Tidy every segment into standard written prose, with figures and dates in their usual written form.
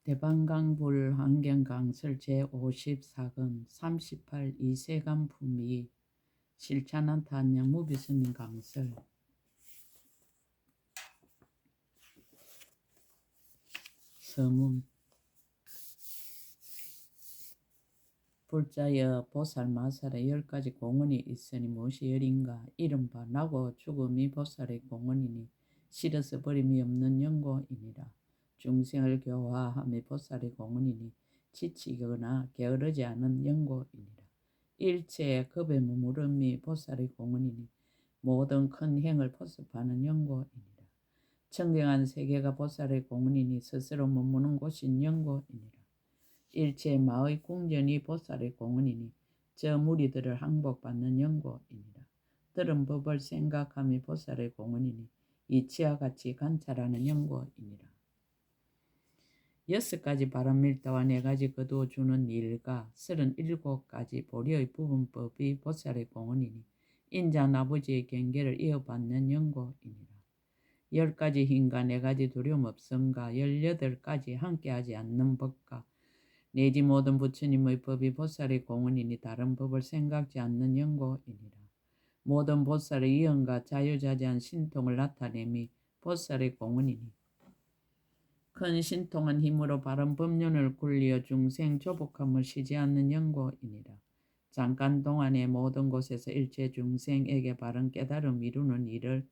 대방강불 환경강설 제54권 38 이세간품위 실찬한타 안녕 무비스님 강설. 서문. 불자여 보살 마살에 10가지 공원이 있으니 무엇이 열인가. 이른바 나고 죽음이 보살의 공원이니 실어서 버림이 없는 영고이니라. 중생을 교화함이 보살의 공원이니 지치거나 게으르지 않은 영고이니라. 일체의 겁에 머무름이 보살의 공원이니 모든 큰 행을 포섭하는 영고이니라. 청경한 세계가 보살의 공원이니 스스로 머무는 곳인 영고이니라. 일체 마의 궁전이 보살의 공원이니 저 무리들을 항복받는 영고이니라. 들은 법을 생각함이 보살의 공원이니 이치와 같이 관찰하는 영고이니라. 6가지 바람밀다와 4가지 거두어주는 일과 37가지 보리의 부분법이 보살의 공원이니 인자 아버지의 경계를 이어받는 영고이니라. 10가지 힘과 4가지 두려움 없음과 18가지 함께하지 않는 법과 내지 모든 부처님의 법이 보살의 공원이니 다른 법을 생각지 않는 영고이니라. 모든 보살의 이언과 자유자재한 신통을 나타내미 보살의 공원이니 큰 신통한 힘으로 바른 법륜을 굴리어 중생 조복함을 쉬지 않는 영고이니라. 잠깐 동안에 모든 곳에서 일체 중생에게 바른 깨달음 이루는 일을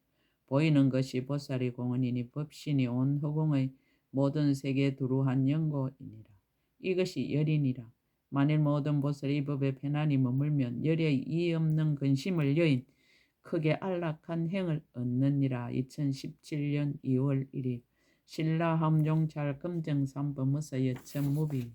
보이는 것이 보살의 공원이니 법신이 온 허공의 모든 세계에 두루한 영고이니라. 이것이 열이니라. 만일 모든 보살이 이 법에 편안히 머물면 열에 이 없는 근심을 여인 크게 안락한 행을 얻느니라. 2017년 2월 1일 신라 함종찰 금정삼범으서 여천무비.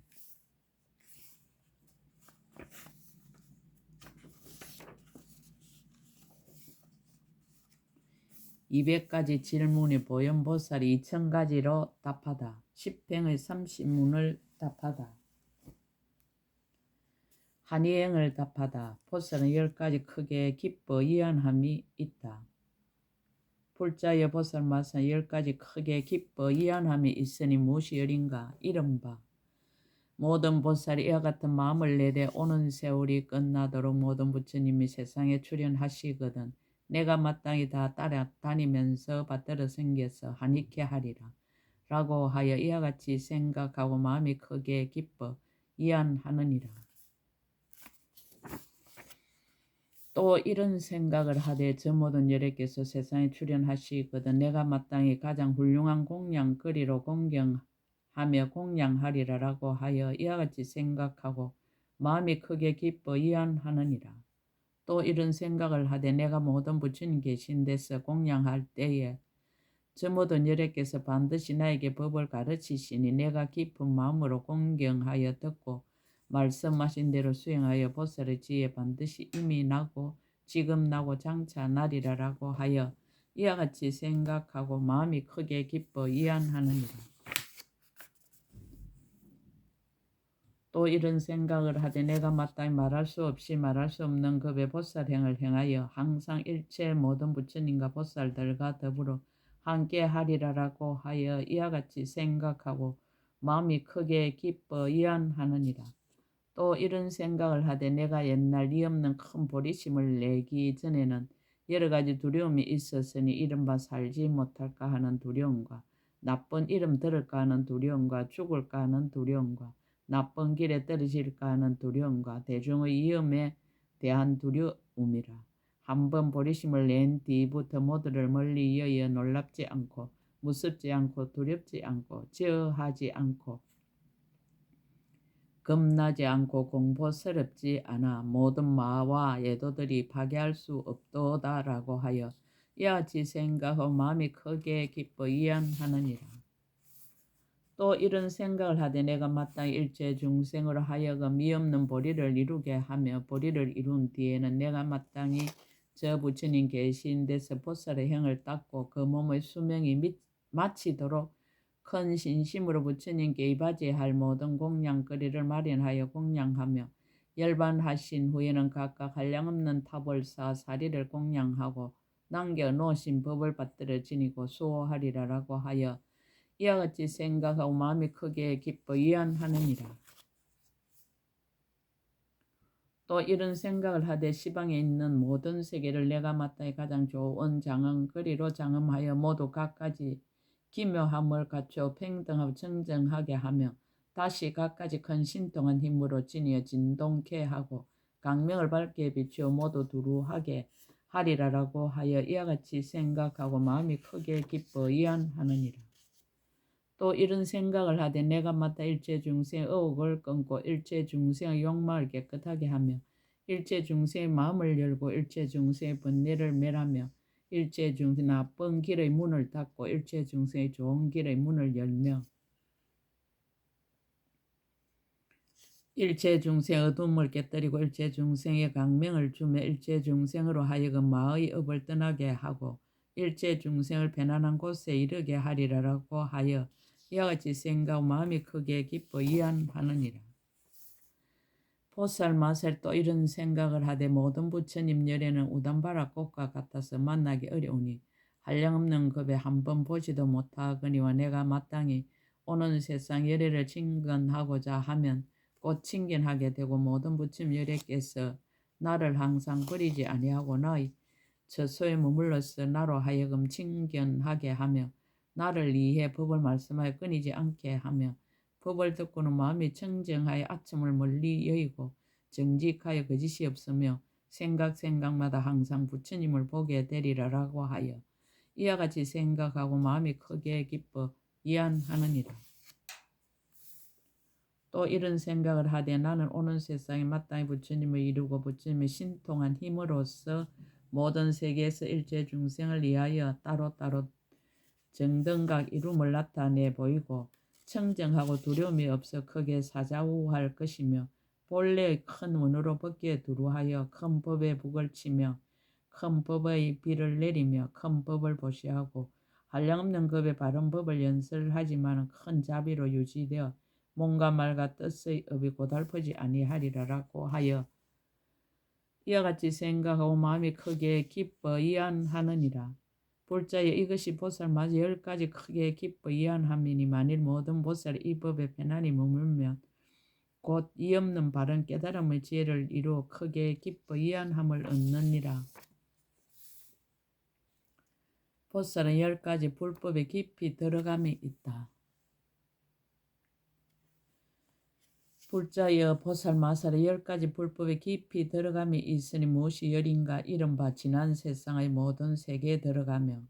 200가지 질문에 보현보살이 2000가지로 답하다. 10행의 30문을 답하다. 한이행을 답하다. 보살은 10가지 크게 기뻐 이안함이 있다. 불자여 보살 마산 10가지 크게 기뻐 이안함이 있으니 무엇이 열인가. 이른바 모든 보살이 이와 같은 마음을 내되 오는 세월이 끝나도록 모든 부처님이 세상에 출현하시거든 내가 마땅히 다 따라다니면서 받들어 생겨서 한익해 하리라 라고 하여 이와 같이 생각하고 마음이 크게 기뻐 이안하느니라. 또 이런 생각을 하되 저 모든 열애께서 세상에 출현하시거든 내가 마땅히 가장 훌륭한 공양거리로 공경하며 공양하리라 라고 하여 이와 같이 생각하고 마음이 크게 기뻐 이안하느니라. 또 이런 생각을 하되 내가 모든 부처님 계신 데서 공양할 때에 저 모든 열애께서 반드시 나에게 법을 가르치시니 내가 깊은 마음으로 공경하여 듣고 말씀하신 대로 수행하여 보살의 지혜 반드시 이미 나고 지금 나고 장차 나리라 라고 하여 이와 같이 생각하고 마음이 크게 기뻐 이안하느니라. 또 이런 생각을 하되 내가 마땅히 말할 수 없이 말할 수 없는 급의 보살행을 행하여 항상 일체 모든 부처님과 보살들과 더불어 함께 하리라 라고 하여 이와 같이 생각하고 마음이 크게 기뻐 이안하느니라. 또 이런 생각을 하되 내가 옛날 이 없는 큰 보리심을 내기 전에는 여러 가지 두려움이 있었으니 이른바 살지 못할까 하는 두려움과 나쁜 이름 들을까 하는 두려움과 죽을까 하는 두려움과 나쁜 길에 떨어질까 하는 두려움과 대중의 위험에 대한 두려움이라. 한번 보리심을 낸 뒤부터 모두를 멀리 여여 놀랍지 않고 무섭지 않고 두렵지 않고 저하지 않고 겁나지 않고 공포스럽지 않아 모든 마와 예도들이 파괴할 수 없도다 라고 하여 이와 같이 생각하고 마음이 크게 기뻐 이안하느니라. 또 이런 생각을 하되 내가 마땅히 일체 중생으로 하여금 이 없는 보리를 이루게 하며 보리를 이룬 뒤에는 내가 마땅히 저 부처님 계신 데서 보살의 행을 닦고 그 몸의 수명이 마치도록 큰 신심으로 부처님께 이바지할 모든 공양거리를 마련하여 공양하며 열반하신 후에는 각각 한량없는 타벌사 사리를 공양하고 남겨놓으신 법을 받들어 지니고 수호하리라 라고 하여 이와 같이 생각하고 마음이 크게 기뻐 위안하느니라. 또 이런 생각을 하되 시방에 있는 모든 세계를 내가 마땅히 가장 좋은 장엄거리로 장엄하여 모두 각가지 기묘함을 갖추어 평등하고 청정하게 하며 다시 각가지 큰 신통한 힘으로 지니어 진동케 하고 강명을 밝게 비추어 모두 두루하게 하리라라고 하여 이와 같이 생각하고 마음이 크게 기뻐 위안하느니라. 또 이런 생각을 하되 내가 마땅 일체 중생의 의혹을 끊고 일체 중생의 욕망을 깨끗하게 하며 일체 중생의 마음을 열고 일체 중생의 번뇌를 멸하며 일체 중생의 나쁜 길의 문을 닫고 일체 중생의 좋은 길의 문을 열며 일체 중생의 어둠을 깨뜨리고 일체 중생의 강명을 주며 일체 중생으로 하여금 마의 업을 떠나게 하고 일체 중생을 편안한 곳에 이르게 하리라라고 하여 이와 같이 생각하고 마음이 크게 기뻐 위안하느니라. 보살 마살 또 이런 생각을 하되 모든 부처님 열애는 우담바라 꽃과 같아서 만나기 어려우니 한량없는 급에 한 번 보지도 못하거니와 내가 마땅히 오는 세상 열애를 친근하고자 하면 곧 친견하게 되고 모든 부처님 열애께서 나를 항상 버리지 아니하고 나의 처소에 머물러서 나로 하여금 친견하게 하며 나를 이해 법을 말씀하여 끊이지 않게 하며 법을 듣고는 마음이 청정하여 아첨을 멀리 여의고 정직하여 거짓이 없으며 생각마다 항상 부처님을 보게 되리라라고 하여 이와 같이 생각하고 마음이 크게 기뻐 위안하느니라. 또 이런 생각을 하되 나는 오는 세상에 마땅히 부처님을 이루고 부처님의 신통한 힘으로써 모든 세계에서 일체 중생을 위하여 따로따로 정등각 이름을 나타내 보이고 청정하고 두려움이 없어 크게 사자우할 것이며 본래의 큰 원으로 법계에 두루하여 큰 법의 북을 치며 큰 법의 비를 내리며 큰 법을 보시하고 한량없는 급의 바른 법을 연설하지만 큰 자비로 유지되어 몸과 말과 뜻의 업이 고달프지 아니하리라라고 하여 이와 같이 생각하고 마음이 크게 기뻐 위안하느니라. 불자여 이것이 보살마저 10가지 크게 기뻐 위안함이니 만일 모든 보살이 이 법에 편안히 머물면 곧 이 없는 바른 깨달음의 지혜를 이루어 크게 기뻐 위안함을 얻느니라. 보살은 10가지 불법에 깊이 들어감이 있다. 불자여 보살마살의 10가지 불법에 깊이 들어감이 있으니 무엇이 열인가 이른바 지난 세상의 모든 세계에 들어가며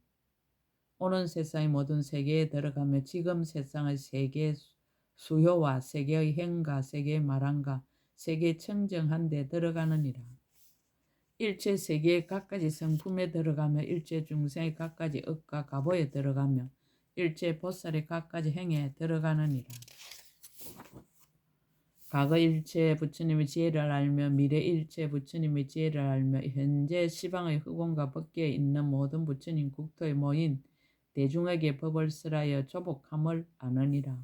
오는 세상의 모든 세계에 들어가며 지금 세상의 세계 수효와 세계의 행과 세계의 말한가 세계 청정한 데 들어가느니라. 일체 세계의 각가지 성품에 들어가며 일체 중생의 각가지 업과 가보에 들어가며 일체 보살의 각가지 행에 들어가느니라. 과거 일체 부처님의 지혜를 알며 미래 일체 부처님의 지혜를 알며 현재 시방의 흑원과 법계에 있는 모든 부처님 국토에 모인 대중에게 법을 설하여 조복함을 아느니라.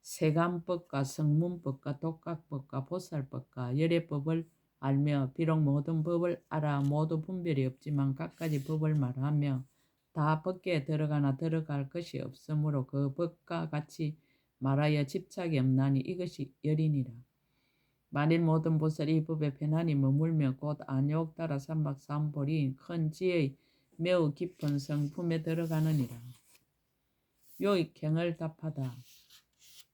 세간법과 성문법과 독각법과 보살법과 열애법을 알며 비록 모든 법을 알아 모두 분별이 없지만 각가지 법을 말하며 다 법계에 들어가나 들어갈 것이 없으므로 그 법과 같이 말하여 집착이 없나니 이것이 열이니라. 만일 모든 보살이 이 법에 편안히 머물며 곧 안욕 따라 삼박삼보리인 큰 지혜의 매우 깊은 성품에 들어가느니라. 요익행을 답하다.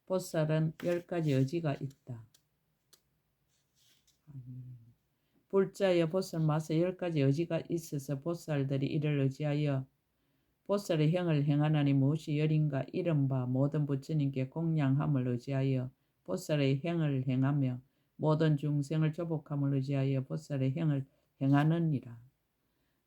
보살은 10가지 의지가 있다. 불자여 보살마서 10가지 의지가 있어서 보살들이 이를 의지하여 보살의 행을 행하나니 무엇이 열인가 이른바 모든 부처님께 공양함을 의지하여 보살의 행을 행하며 모든 중생을 조복함을 의지하여 보살의 행을 행하느니라.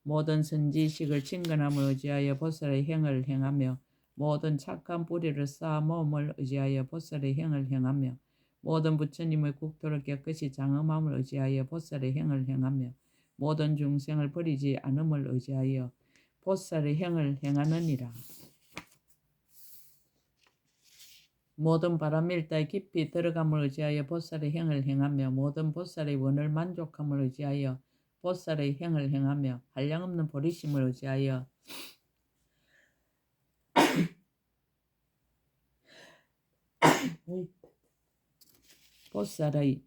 모든 선지식을 친근함을 의지하여 보살의 행을 행하며 모든 착한 뿌리를 쌓아 모음을 의지하여 보살의 행을 행하며 모든 부처님의 국토를 깨끗이 장엄함을 의지하여 보살의 행을 행하며 모든 중생을 버리지 않음을 의지하여 보살의 행을 행하느니라. 모든 바람일다에 깊이 들어감을 의지하여 보살의 행을 행하며 모든 보살의 원을 만족함을 의지하여 보살의 행을 행하며 한량없는 보리심을 의지하여 보살의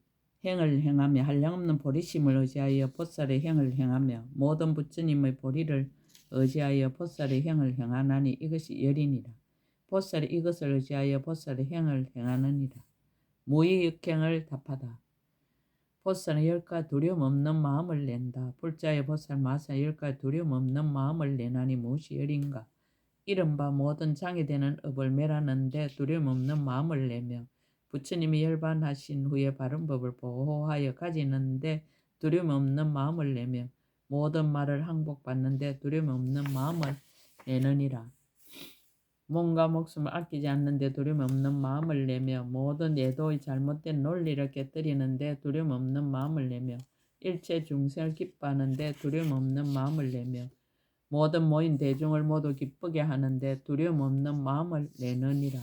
행을 행하며 한량없는 보리심을 의지하여 보살의 행을 행하며 모든 부처님의 보리를 의지하여 보살의 행을 행하나니 이것이 열이니라. 보살이 이것을 의지하여 보살의 행을 행하느니라. 무의역행을 답하다. 보살은 열가 두려움 없는 마음을 낸다. 불자의 보살 마사 열가 두려움 없는 마음을 내나니 무엇이 열인가. 이른바 모든 장애되는 업을 멸하는데 두려움 없는 마음을 내며 부처님이 열반하신 후에 바른 법을 보호하여 가지는데 두려움 없는 마음을 내며 모든 말을 항복받는데 두려움 없는 마음을 내느니라. 몸과 목숨을 아끼지 않는데 두려움 없는 마음을 내며 모든 예도의 잘못된 논리를 깨뜨리는데 두려움 없는 마음을 내며 일체 중생을 기뻐하는데 두려움 없는 마음을 내며 모든 모인 대중을 모두 기쁘게 하는데 두려움 없는 마음을 내느니라.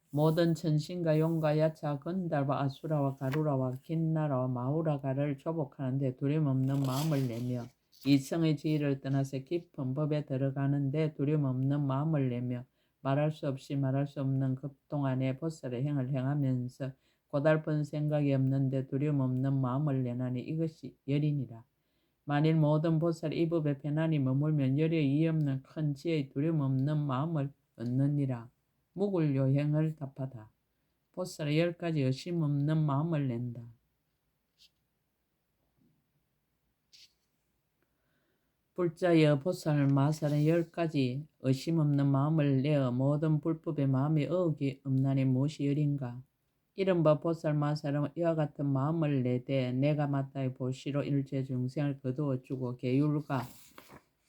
모든 천신과 용과 야차 건달과 아수라와 가루라와 긴나라와 마우라가를 조복하는데 두려움 없는 마음을 내며 이성의 지혜를 떠나서 깊은 법에 들어가는데 두려움 없는 마음을 내며 말할 수 없이 말할 수 없는 급동안에 보살의 행을 행하면서 고달픈 생각이 없는데 두려움 없는 마음을 내나니 이것이 열이니라. 만일 모든 보살이 이 법에 편안히 머물면 열의 이의 없는 큰 지혜의 두려움 없는 마음을 얻느니라. 무굴요행을 답하다. 보살의 10가지 의심 없는 마음을 낸다. 불자여 보살 마살은 10가지 의심 없는 마음을 내어 모든 불법의 마음에 어혹이 없나니 무엇이 열인가. 이른바 보살 마살은 이와 같은 마음을 내되 내가 마땅히 보시로 일체 중생을 거두어주고 계율과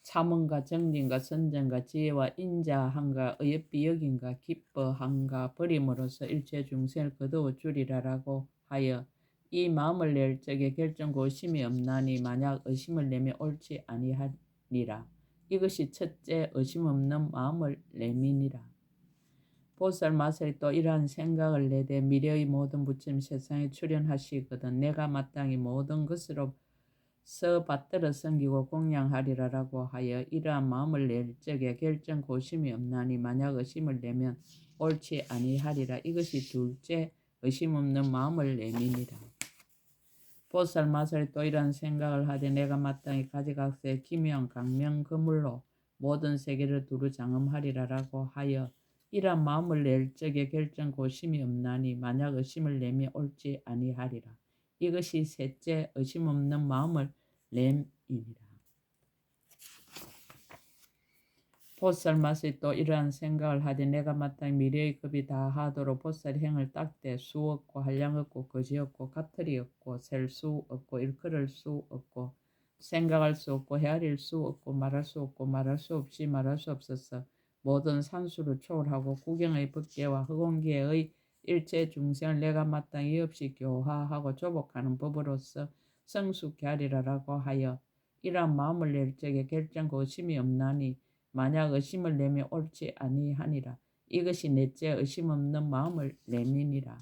참음과 정진과 선정과 지혜와 인자함과 의협비역임과 기뻐함과 버림으로써 일체 중생을 거두어주리라라고 하여 이 마음을 낼 적에 결정고 의심이 없나니 만약 의심을 내면 옳지 아니하리라. 이것이 첫째 의심 없는 마음을 내민이라. 보살 마살이 또 이러한 생각을 내되 미래의 모든 부처님 세상에 출현하시거든 내가 마땅히 모든 것으로서 받들어 섬기고 공양하리라라고 하여 이러한 마음을 낼 적에 결정 고심이 없나니 만약 의심을 내면 옳지 아니하리라. 이것이 둘째 의심 없는 마음을 내민이라. 보살 마살이 또 이러한 생각을 하되 내가 마땅히 가지각색 기명 강명 그물로 모든 세계를 두루 장엄하리라라고 하여 이러한 마음을 낼 적에 결정 고심이 없나니 만약 의심을 내면 옳지 아니하리라. 이것이 셋째 의심 없는 마음을 냄이니라. 보살 마살이 또 이러한 생각을 하되 내가 마땅히 미래의 급이 다 하도록 보살의 행을 닦되 수 없고 한량 없고 거지 없고 가틀이 없고 셀 수 없고 일컬을 수 없고 생각할 수 없고 헤아릴 수 없고 말할 수 없고 말할 수 없이 말할 수 없어서 모든 산수를 초월하고 구경의 법계와 허공계의 일체 중생을 내가 마땅히 없이 교화하고 조복하는 법으로서 성숙케 하리라라고 하여 이러한 마음을 낼 적에 결정고 의심이 없나니 만약 의심을 내면 옳지 아니하니라. 이것이 넷째 의심 없는 마음을 내민이라.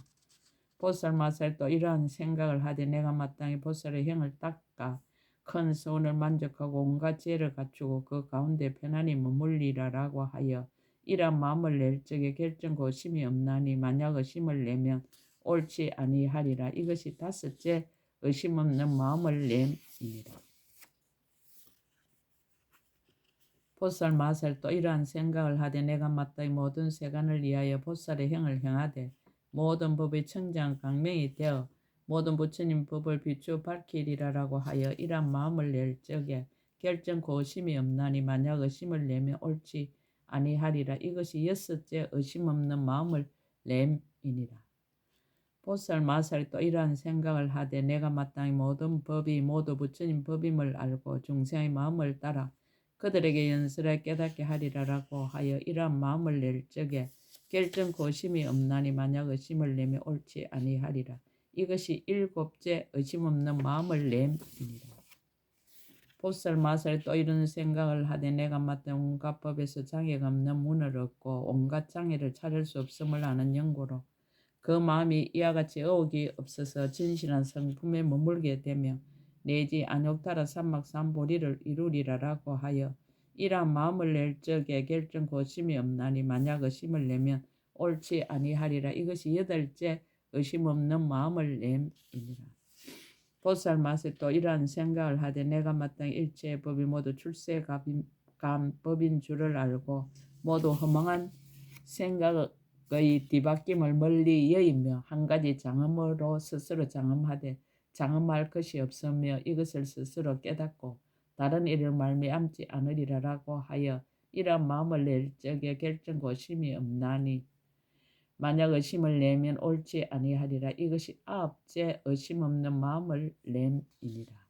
보살 마살 또 이러한 생각을 하되 내가 마땅히 보살의 행을 닦아 큰 서운을 만족하고 온갖 지혜를 갖추고 그 가운데 편안히 머물리라라고 하여 이러한 마음을 낼 적에 결정고 의심이 없나니 만약 의심을 내면 옳지 아니하리라. 이것이 다섯째 의심 없는 마음을 냄이니라. 보살 마살 또 이러한 생각을 하되 내가 마땅히 모든 세간을 위하여 보살의 행을 행하되 모든 법의 청장 강명이 되어 모든 부처님 법을 비추어 밝히리라라고 하여 이러한 마음을 낼 적에 결정코 의심이 없나니 만약 의심을 내면 옳지 아니하리라. 이것이 여섯째 의심 없는 마음을 냄이니라. 보살 마살이 또 이러한 생각을 하되 내가 마땅히 모든 법이 모두 부처님 법임을 알고 중생의 마음을 따라 그들에게 연설해 깨닫게 하리라라고 하여 이러한 마음을 낼 적에 결정코 의심이 없나니 만약 의심을 내면 옳지 아니하리라. 이것이 일곱째 의심 없는 마음을 냄이니라. 보살 마살이 또 이런 생각을 하되 내가 마땅히 온갖 법에서 장애가 없는 문을 얻고 온갖 장애를 찾을 수 없음을 아는 연고로 그 마음이 이와 같이 어혹이 없어서 진실한 성품에 머물게 되며 내지 안욕타라 삼막삼보리를 이루리라라고 하여 이러한 마음을 낼 적에 결정코 의심이 없나니 만약 의심을 내면 옳지 아니하리라. 이것이 여덟째 의심 없는 마음을 냄이니라. 보살 맛에 또 이러한 생각을 하되 내가 마땅히 일체의 법이 모두 출세감 법인 줄을 알고 모두 허망한 생각의 뒤바뀜을 멀리 여의며 한 가지 장엄으로 스스로 장엄하되 장엄할 것이 없으며 이것을 스스로 깨닫고 다른 일을 말미암지 않으리라라고 하여 이러한 마음을 낼 적에 결정고 심이 없나니 만약 의심을 내면 옳지 아니하리라. 이것이 아홉째 의심 없는 마음을 냄이니라.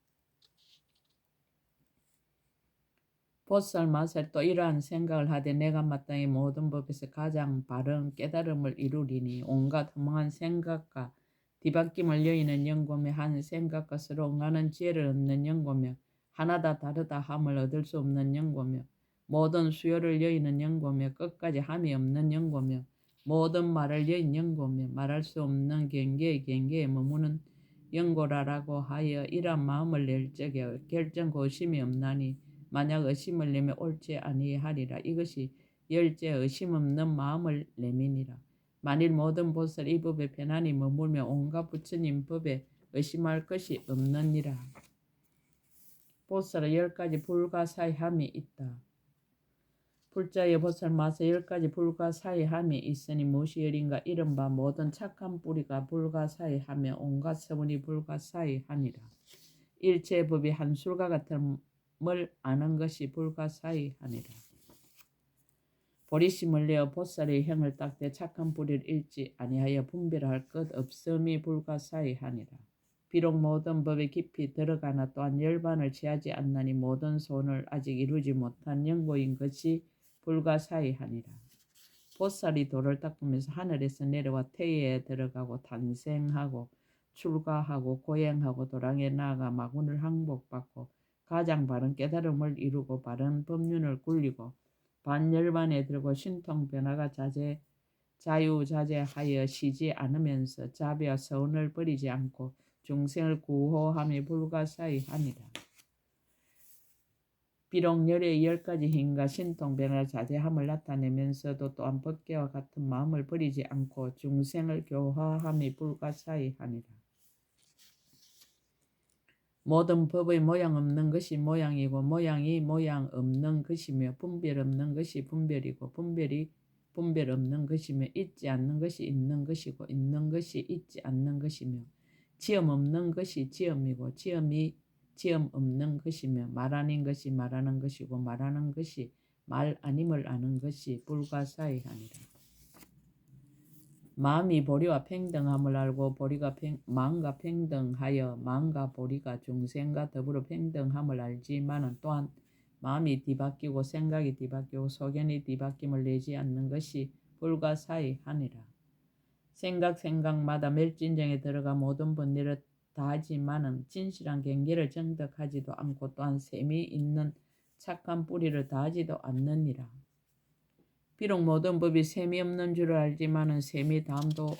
보살 맛에 또 이러한 생각을 하되 내가 마땅히 모든 법에서 가장 바른 깨달음을 이루리니 온갖 허망한 생각과 뒤바뀜을 여의는 연고며 한 생각과 서로 응하는 지혜를 얻는 연고며 하나다 다르다 함을 얻을 수 없는 연고며 모든 수요를 여의는 연고며 끝까지 함이 없는 연고며 모든 말을 여인 연고며 말할 수 없는 경계에 머무는 연고라라고 하여 이러한 마음을 낼 적에 결정고 의심이 없나니 만약 의심을 내면 옳지 아니하리라. 이것이 열째 의심 없는 마음을 내미니라. 만일 모든 보살 이 법에 편안히 머물며 온갖 부처님 법에 의심할 것이 없느니라. 보살의 10가지 불가사의함이 있다. 불자의 보살 맛에 10가지 불가사의함이 있으니 무엇이 열인가. 이른바 모든 착한 뿌리가 불가사의하며 온갖 서문이 불가사의하니라. 일체의 법이 한술과 같음을 아는 것이 불가사의하니라. 보리심을 내어 보살의 형을 닦되 착한 뿌리를 잃지 아니하여 분별할 것 없음이 불가사의하니라. 비록 모든 법에 깊이 들어가나 또한 열반을 취하지 않나니 모든 소원을 아직 이루지 못한 연고인 것이 불가사의하니라. 보살이 돌을 닦으면서 하늘에서 내려와 태예에 들어가고 탄생하고 출가하고 고행하고 도랑에 나아가 마군을 항복받고 가장 바른 깨달음을 이루고 바른 법륜을 굴리고 반열반에 들고 신통 변화가 자유자재하여 쉬지 않으면서 자비와 서운을 버리지 않고 중생을 구호함이 불가사의하니라. 비록 열의 10가지 힘과 신통 변화 자제함을 나타내면서도 또한 법계와 같은 마음을 버리지 않고 중생을 교화함이 불가사의하니라. 모든 법의 모양 없는 것이 모양이고 모양이 모양 없는 것이며 분별 없는 것이 분별이고 분별이 분별 없는 것이며 있지 않는 것이 있는 것이고 있는 것이 있지 않는 것이며 지음 없는 것이 지음이고 지음이 지음 없는 것이며 말 아닌 것이 말하는 것이고 말하는 것이 말 아님을 아는 것이 불가사의하니라. 마음이 보리와 평등함을 알고 보리가 마음과 평등하여 마음과 보리가 중생과 더불어 평등함을 알지만은 또한 마음이 뒤바뀌고 생각이 뒤바뀌고 소견이 뒤바뀜을 내지 않는 것이 불가사의하니라. 생각마다 멸진정에 들어가 모든 번뇌를 다하지만은 진실한 경계를 정득하지도 않고 또한 셈이 있는 착한 뿌리를 다하지도 않느니라. 비록 모든 법이 셈이 없는 줄을 알지만은 셈이 다함도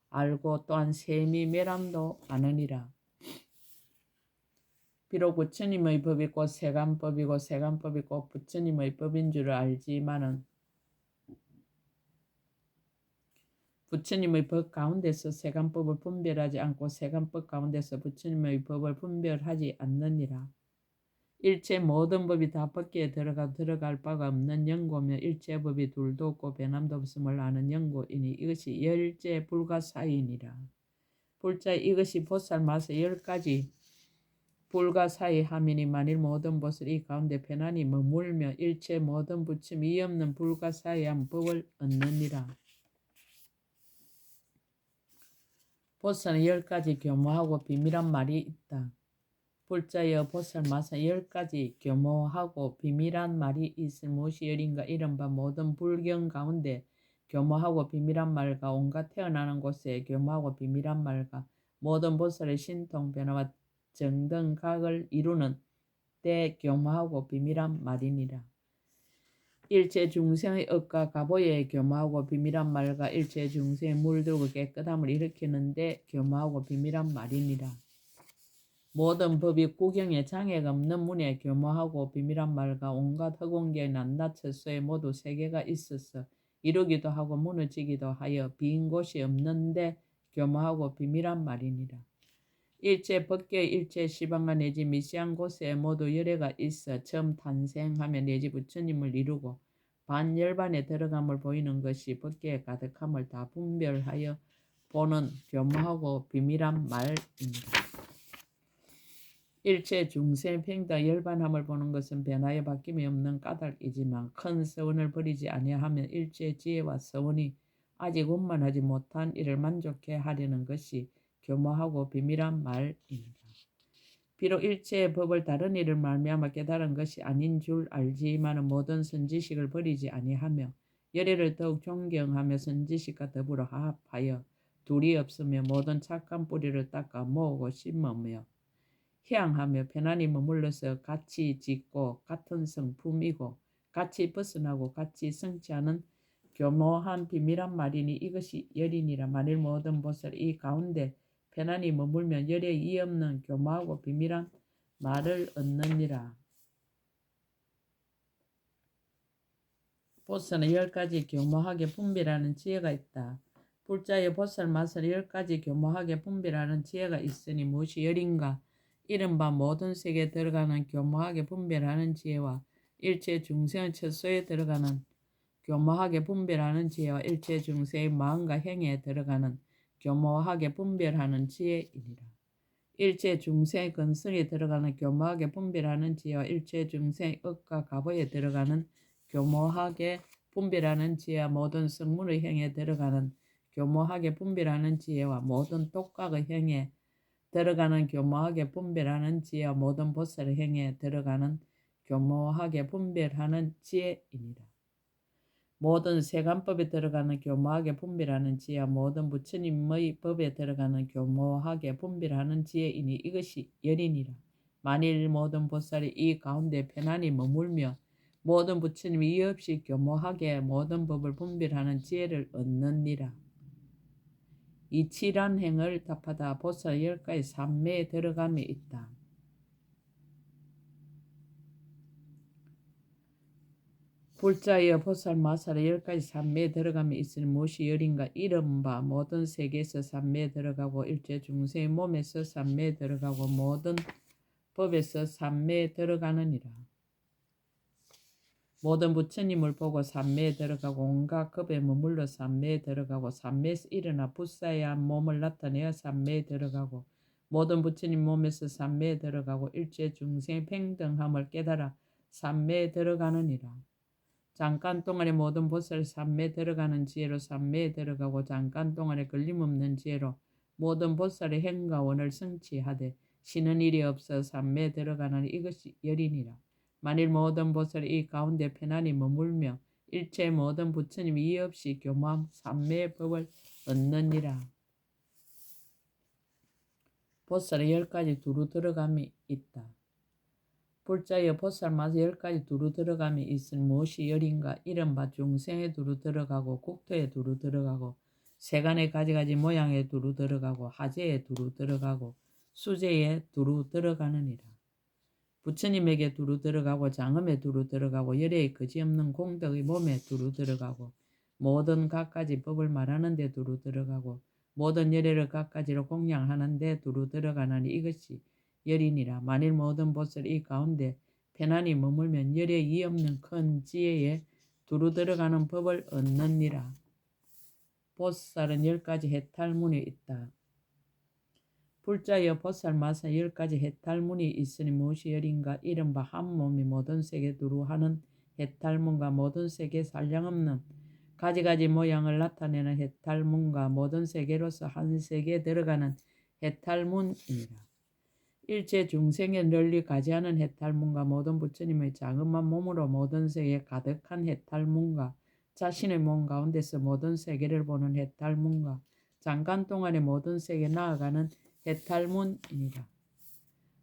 알고 또한 셈이 멸함도 아느니라. 비록 부처님의 법이 곧 세간법이고 세간법이 곧 부처님의 법인 줄을 알지만은 부처님의 법 가운데서 세간법을 분별하지 않고 세간법 가운데서 부처님의 법을 분별하지 않느니라. 일체 모든 법이 다 법계에 들어갈 바가 없는 연고며 일체 법이 둘도 없고 변함도 없음을 아는 연고이니 이것이 열째 불가사의니라. 불자 이것이 보살 맛의 10가지 불가사의함이니 만일 모든 보살 이 가운데 편안히 머물며 일체 모든 부침이 없는 불가사의한 법을 얻느니라. 보살은 10가지 교모하고 비밀한 말이 있다. 불자여 보살 맛은 10가지 교모하고 비밀한 말이 있을 무엇이 열인가. 이른바 모든 불경 가운데 교모하고 비밀한 말과 온갖 태어나는 곳에 교모하고 비밀한 말과 모든 보살의 신통 변화와 정등각을 이루는 때 교모하고 비밀한 말이니라. 일체 중생의 업과 가보에 교모하고 비밀한 말과 일체 중생의 물들고 깨끗함을 일으키는데 교모하고 비밀한 말이니라. 모든 법이 구경에 장애가 없는 문에 교모하고 비밀한 말과 온갖 허공계의 낱낱 처소에 모두 세계가 있어서 이루기도 하고 무너지기도 하여 빈 곳이 없는데 교모하고 비밀한 말이니라. 일체 법계의 일체 시방과 내지 미시한 곳에 모두 열애가 있어 처음 탄생하며 내지 부처님을 이루고 반열반에 들어감을 보이는 것이 법계에 가득함을 다 분별하여 보는 교모하고 비밀한 말입니다. 일체 중생 평등 열반함을 보는 것은 변화에 바뀜이 없는 까닭이지만 큰 서원을 버리지 아니하면 일체 지혜와 서원이 아직 원만하지 못한 이를 만족해 하려는 것이 교모하고 비밀한 말입니다. 비록 일체의 법을 다른 이를 말미암아 깨달은 것이 아닌 줄 알지만은 모든 선지식을 버리지 아니하며 열애를 더욱 존경하며 선지식과 더불어 화합하여 둘이 없으며 모든 착한 뿌리를 닦아 모으고 심으며 향하며 편안히 머물러서 같이 짓고 같은 성품이고 같이 벗어나고 같이 성취하는 교모한 비밀한 말이니 이것이 열이니라. 만일 모든 보살 이 가운데 편안히 머물면 열에 이 없는 교모하고 비밀한 말을 얻느니라. 보살은 10가지 교모하게 분별하는 지혜가 있다. 불자의 보살 맛을 10가지 교모하게 분별하는 지혜가 있으니 무엇이 열인가? 이른바 모든 세계에 들어가는 교모하게 분별하는 지혜와 일체 중생의 처소에 들어가는 교모하게 분별하는 지혜와 일체 중생의 마음과 행에 들어가는 교모하게 분별하는 지혜이니라. 일체 중생의 근성에 들어가는 교모하게 분별하는 지혜와 일체 중생의 억과 갑오에 들어가는 교모하게 분별하는 지혜와 모든 성문의 행에 들어가는 교모하게 분별하는 지혜와 모든 똑각의 행에 들어가는 교모하게 분별하는 지혜와 모든 보살의 행에 들어가는 교모하게 분별하는 지혜이니라. 모든 세간법에 들어가는 교모하게 분별하는 지혜와 모든 부처님의 법에 들어가는 교모하게 분별하는 지혜이니 이것이 열이니라. 만일 모든 보살이 이 가운데 편안히 머물며 모든 부처님이 이의 없이 교모하게 모든 법을 분별하는 지혜를 얻느니라. 이치란 행을 답하다 보살 10가지 삼매에 들어감이 있다. 불자여 보살 마살의 10가지 삼매에 들어감이 있으니 무엇이 열인가? 이른바 모든 세계에서 삼매에 들어가고 일체 중생의 몸에서 삼매에 들어가고 모든 법에서 삼매에 들어가느니라. 모든 부처님을 보고 삼매에 들어가고 온갖 급에 머물러 삼매에 들어가고 삼매에서 일어나 불사의한 몸을 나타내어 삼매에 들어가고 모든 부처님 몸에서 삼매에 들어가고 일체 중생의 평등함을 깨달아 삼매에 들어가느니라. 잠깐 동안에 모든 보살 삼매에 들어가는 지혜로 삼매에 들어가고 잠깐 동안에 걸림없는 지혜로 모든 보살의 행과 원을 성취하되 쉬는 일이 없어 삼매에 들어가는 이것이 열이니라. 만일 모든 보살이 이 가운데 편안히 머물며 일체 모든 부처님이 이의 없이 교모함 삼매의 법을 얻느니라. 보살의 10가지 두루 들어감이 있다. 불자여 보살 맛의 10가지 두루 들어감이 있으니 무엇이 열인가? 이른바 중생에 두루 들어가고 국토에 두루 들어가고 세간의 가지가지 모양에 두루 들어가고 하재에 두루 들어가고 수재에 두루 들어가느니라. 부처님에게 두루 들어가고 장엄에 두루 들어가고 열애의 거지없는 공덕의 몸에 두루 들어가고 모든 갖가지 법을 말하는 데 두루 들어가고 모든 열애를 갖가지로 공양하는 데 두루 들어가나니 이것이 열이니라. 만일 모든 보살 이 가운데 편안히 머물면 열애 이 없는 큰 지혜에 두루 들어가는 법을 얻느니라. 보살은 10가지 해탈문이 있다. 불자여 보살 마사 10가지 해탈문이 있으니 무엇이 열인가? 이른바 한 몸이 모든 세계 두루 하는 해탈문과 모든 세계 살량없는 가지가지 모양을 나타내는 해탈문과 모든 세계로서 한 세계에 들어가는 해탈문이니라. 일체 중생의 널리 가지하는 해탈문과 모든 부처님의 장엄한 몸으로 모든 세계에 가득한 해탈문과 자신의 몸 가운데서 모든 세계를 보는 해탈문과 잠깐 동안에 모든 세계에 나아가는 해탈문이니라.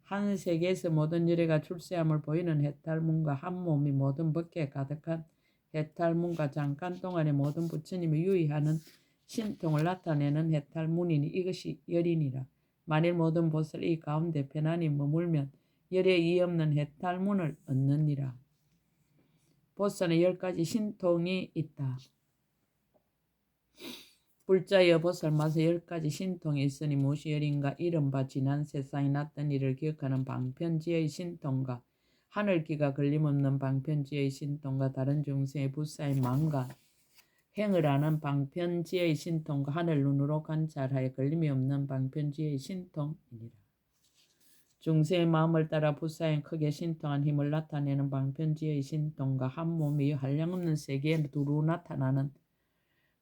한 세계에서 모든 열애가 출세함을 보이는 해탈문과 한 몸이 모든 법계에 가득한 해탈문과 잠깐 동안에 모든 부처님이 유의하는 신통을 나타내는 해탈문이니 이것이 열이니라. 만일 모든 보살 이 가운데 편안히 머물면 열애 이 없는 해탈문을 얻느니라. 보살은 10가지 신통이 있다. 불자여 보살마서 10가지 신통이 있으니 무엇이 열인가. 이른바 지난 세상에 났던 일을 기억하는 방편지의 신통과 하늘기가 걸림없는 방편지의 신통과 다른 중생의 불사의 망과 행을 아는 방편지의 신통과 하늘 눈으로 관찰하여 걸림이 없는 방편지의 신통이니라. 중생의 마음을 따라 불사에 크게 신통한 힘을 나타내는 방편지의 신통과 한 몸이 한량없는 세계에 두루 나타나는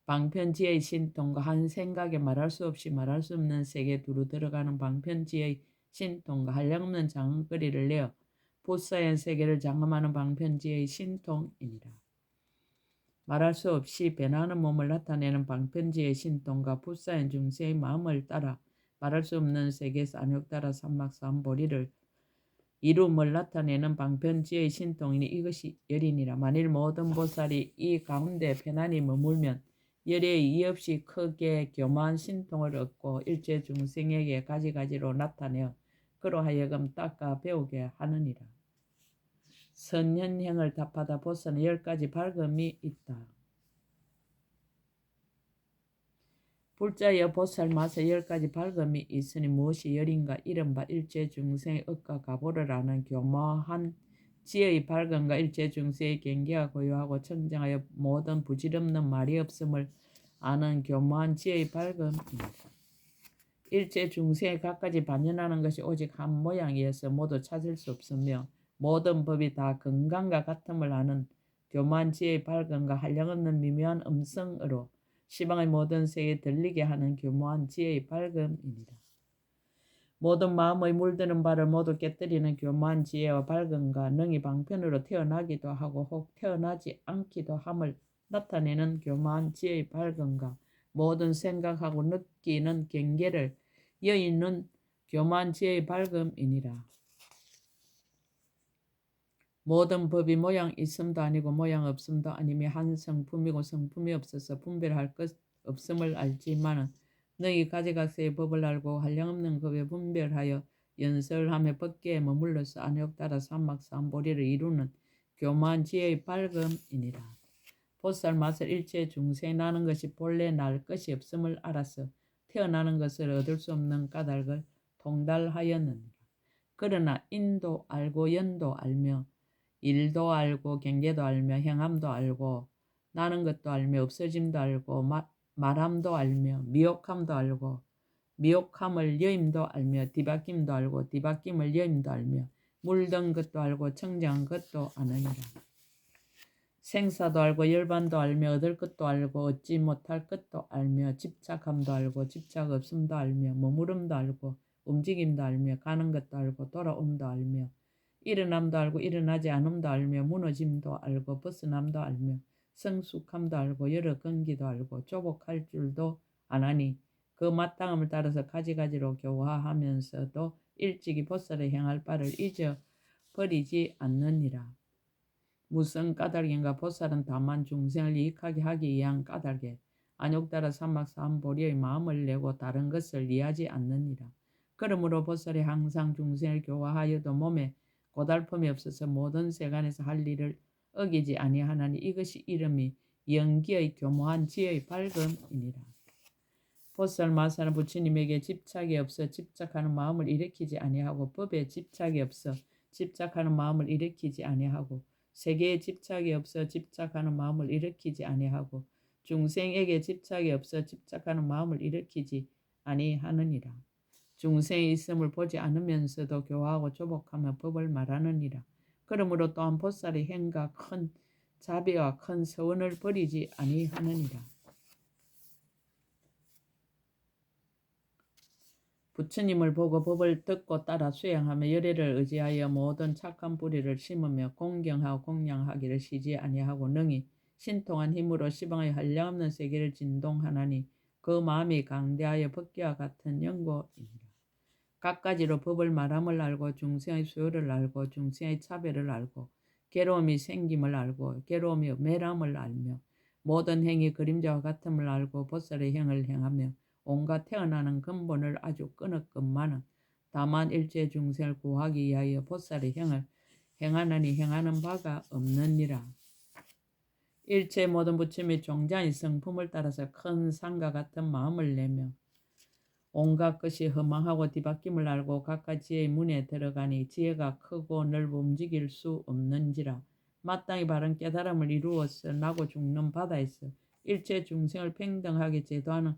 방편지의 신통과 한 생각에 말할 수 없이 말할 수 없는 세계에 두루 들어가는 방편지의 신통과 한량없는 장거리를 내어 불사의 세계를 장엄하는 방편지의 신통이니라. 말할 수 없이 변하는 몸을 나타내는 방편지의 신통과 불사의 중생의 마음을 따라 말할 수 없는 세계에서 안욕따라 삼막삼보리를 이룸을 나타내는 방편지의 신통이니 이것이 열이니라. 만일 모든 보살이 이 가운데 편안히 머물면 열에 이의 없이 크게 교만한 신통을 얻고 일체 중생에게 가지가지로 나타내어 그로 하여금 닦아 배우게 하느니라. 선현행을 답하다 보살은 10가지 발금이 있다. 불자여 보살마서 10가지 발금이 있으니 무엇이 열인가. 이른바 일체 중생의 억과 가보를 아는 교묘한 지의 발금과 일체 중생의 경계가 고요하고 청정하여 모든 부질없는 말이 없음을 아는 교묘한 지의 발금입니다. 일체 중생의 갖가지 반연하는 것이 오직 한 모양이어서 모두 찾을 수 없으며 모든 법이 다 건강과 같음을 아는 교묘한 지의 발금과 한량없는 미묘한 음성으로 시방의 모든 세계에 들리게 하는 교묘한 지혜의 발금이니라. 모든 마음의 물드는 바를 모두 깨뜨리는 교묘한 지혜와 발금과 능히 방편으로 태어나기도 하고 혹 태어나지 않기도 함을 나타내는 교묘한 지혜의 발금과 모든 생각하고 느끼는 경계를 여있는 교묘한 지혜의 발금이니라. 모든 법이 모양 있음도 아니고 모양 없음도 아니며 한 성품이고 성품이 없어서 분별할 것 없음을 알지만은 너희 가지각세의 법을 알고 한량없는 법에 분별하여 연설하며 법계에 머물러서 안욕따라 삼막삼보리를 이루는 교묘한 지혜의 발금이니라. 보살맛을 일체 중생이 나는 것이 본래 날 것이 없음을 알아서 태어나는 것을 얻을 수 없는 까닭을 통달하였느니라. 그러나 인도 알고 연도 알며 일도 알고 경계도 알며 행함도 알고 나는 것도 알며 없어짐도 알고 말함도 알며 미혹함도 알고 미혹함을 여임도 알며 뒤바뀜도 알고 뒤바뀜을 여임도 알며 물든 것도 알고 청정한 것도 아느니라. 생사도 알고 열반도 알며 얻을 것도 알고 얻지 못할 것도 알며 집착함도 알고 집착 없음도 알며 머무름도 알고 움직임도 알며 가는 것도 알고 돌아옴도 알며 일어남도 알고 일어나지 않음도 알며 무너짐도 알고 벗어남도 알며 성숙함도 알고 여러 건기도 알고 조복할 줄도 아나니 그 마땅함을 따라서 가지가지로 교화하면서도 일찍이 보살의 행할 바를 잊어버리지 않느니라. 무슨 까닭인가. 보살은 다만 중생을 이익하게 하기 위한 까닭에 안욕따라 삼막삼보리의 마음을 내고 다른 것을 이해하지 않느니라. 그러므로 보살이 항상 중생을 교화하여도 몸에 고달픔이 없어서 모든 세간에서 할 일을 어기지 아니하나니 이것이 이름이 영기의 교묘한 지혜의 발금이니라. 보살마사는 부처님에게 집착이 없어 집착하는 마음을 일으키지 아니하고 법에 집착이 없어 집착하는 마음을 일으키지 아니하고 세계에 집착이 없어 집착하는 마음을 일으키지 아니하고 중생에게 집착이 없어 집착하는 마음을 일으키지 아니하느니라. 중생의 있음을 보지 않으면서도 교화하고 조복하며 법을 말하느니라. 그러므로 또한 보살의 행과 큰 자비와 큰 서원을 버리지 아니하느니라. 부처님을 보고 법을 듣고 따라 수행하며 열애를 의지하여 모든 착한 뿌리를 심으며 공경하고 공양하기를 쉬지 아니하고 능히 신통한 힘으로 시방의 한량없는 세계를 진동하나니 그 마음이 강대하여 법계와 같은 연고이니라. 갖가지로 법을 말함을 알고 중생의 수요를 알고 중생의 차별을 알고 괴로움이 생김을 알고 괴로움이 매람을 알며 모든 행위 그림자와 같음을 알고 보살의 행을 행하며 온갖 태어나는 근본을 아주 끊었건만은 다만 일체 중생을 구하기 위하여 보살의 행을 행하느니 행하는 바가 없느니라. 일체 모든 부처의 종자의 성품을 따라서 큰 산과 같은 마음을 내며 온갖 것이 허망하고 뒤바뀜을 알고 각각 지혜의 문에 들어가니 지혜가 크고 넓어 움직일 수 없는지라. 마땅히 바른 깨달음을 이루어서 나고 죽는 바다에서 일체 중생을 평등하게 제도하는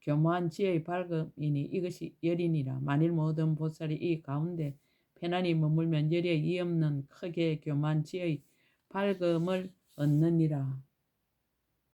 교묘한 지혜의 밝음이니 이것이 열이니라. 만일 모든 보살이 이 가운데 편안히 머물면 열의 이없는 크게 교묘한 지혜의 밝음을 얻느니라.